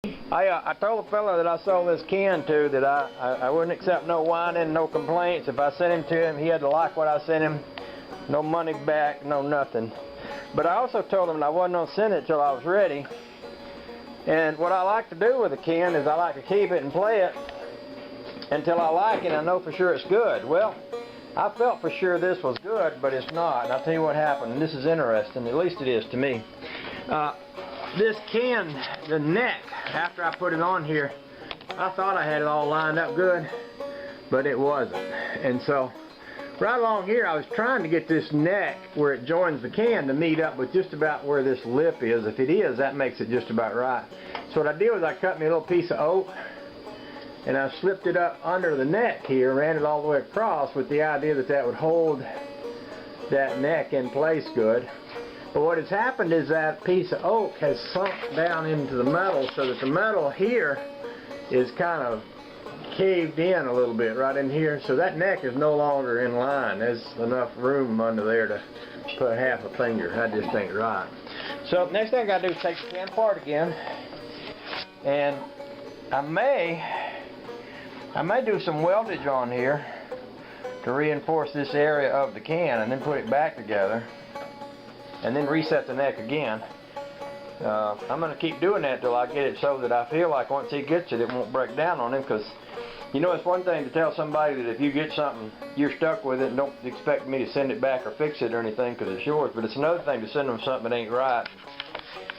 I told the fella that I sold this can to that I wouldn't accept no whining, no complaints. If I sent him to him, he had to like what I sent him. No money back, no nothing. But I also told him that I wasn't going to send it till I was ready. And what I like to do with a can is I like to keep it and play it until I like it and I know for sure it's good. Well, I felt for sure this was good, but it's not. And I'll tell you what happened, and this is interesting, at least it is to me. This can, the neck, after I put it on here, I thought I had it all lined up good, but it wasn't. And so, right along here, I was trying to get this neck where it joins the can to meet up with just about where this lip is. If it is, that makes it just about right. So what I did was I cut me a little piece of oak, and I slipped it up under the neck here, ran it all the way across with the idea that that would hold that neck in place good. But what has happened is that piece of oak has sunk down into the metal so that the metal here is kind of caved in a little bit right in here. So that neck is no longer in line. There's enough room under there to put half a finger. That just ain't right. So next thing I gotta do is take the can apart again. And I may do some weldage on here to reinforce this area of the can and then put it back together. And then reset the neck again. I'm going to keep doing that till I get it so that I feel like once he gets it, it won't break down on him. Because, you know, it's one thing to tell somebody that if you get something, you're stuck with it and don't expect me to send it back or fix it or anything because it's yours. But it's another thing to send them something that ain't right.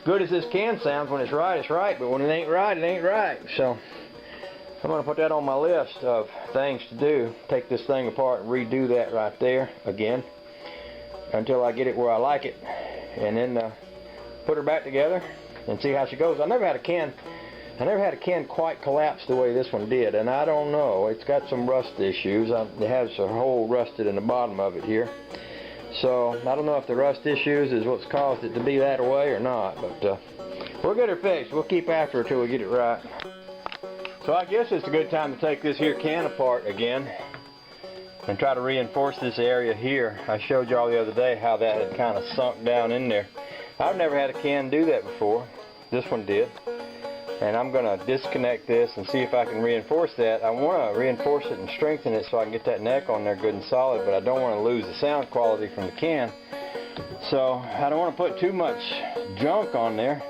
Good as this can sounds, when it's right, but when it ain't right, it ain't right. So I'm going to put that on my list of things to do. Take this thing apart and redo that right there again, until I get it where I like it, and then put her back together and see how she goes. I never had a can quite collapse the way this one did, and I don't know. It's got some rust issues. It has a hole rusted in the bottom of it here. So I don't know if the rust issues is what's caused it to be that way or not, but we'll get her fixed. We'll keep after her till we get it right. So I guess it's a good time to take this here can apart again and try to reinforce this area here. I showed y'all the other day how that had kind of sunk down in there. I've never had a can do that before. This one did. And I'm going to disconnect this and see if I can reinforce that. I want to reinforce it and strengthen it so I can get that neck on there good and solid, but I don't want to lose the sound quality from the can. So I don't want to put too much junk on there.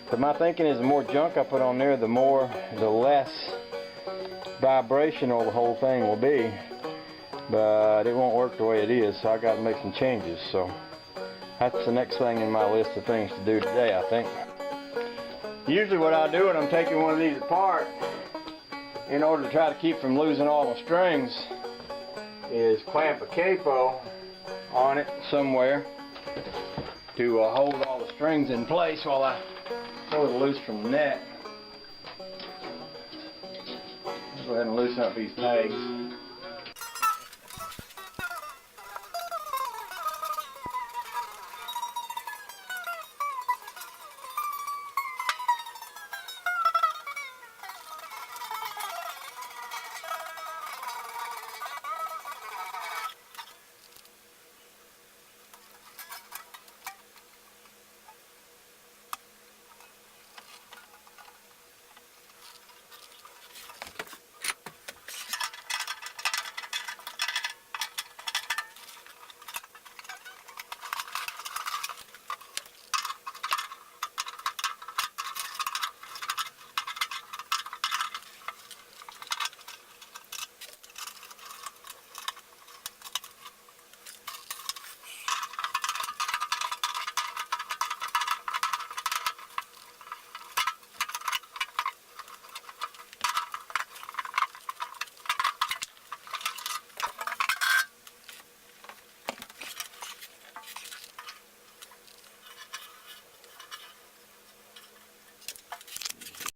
But my thinking is the more junk I put on there, the less vibrational the whole thing will be. But it won't work the way it is, so I got to make some changes. So that's the next thing in my list of things to do today, I think. Usually what I do when I'm taking one of these apart, in order to try to keep from losing all the strings, is clamp a capo on it somewhere to hold all the strings in place while I pull it loose from the neck. Go ahead and loosen up these pegs.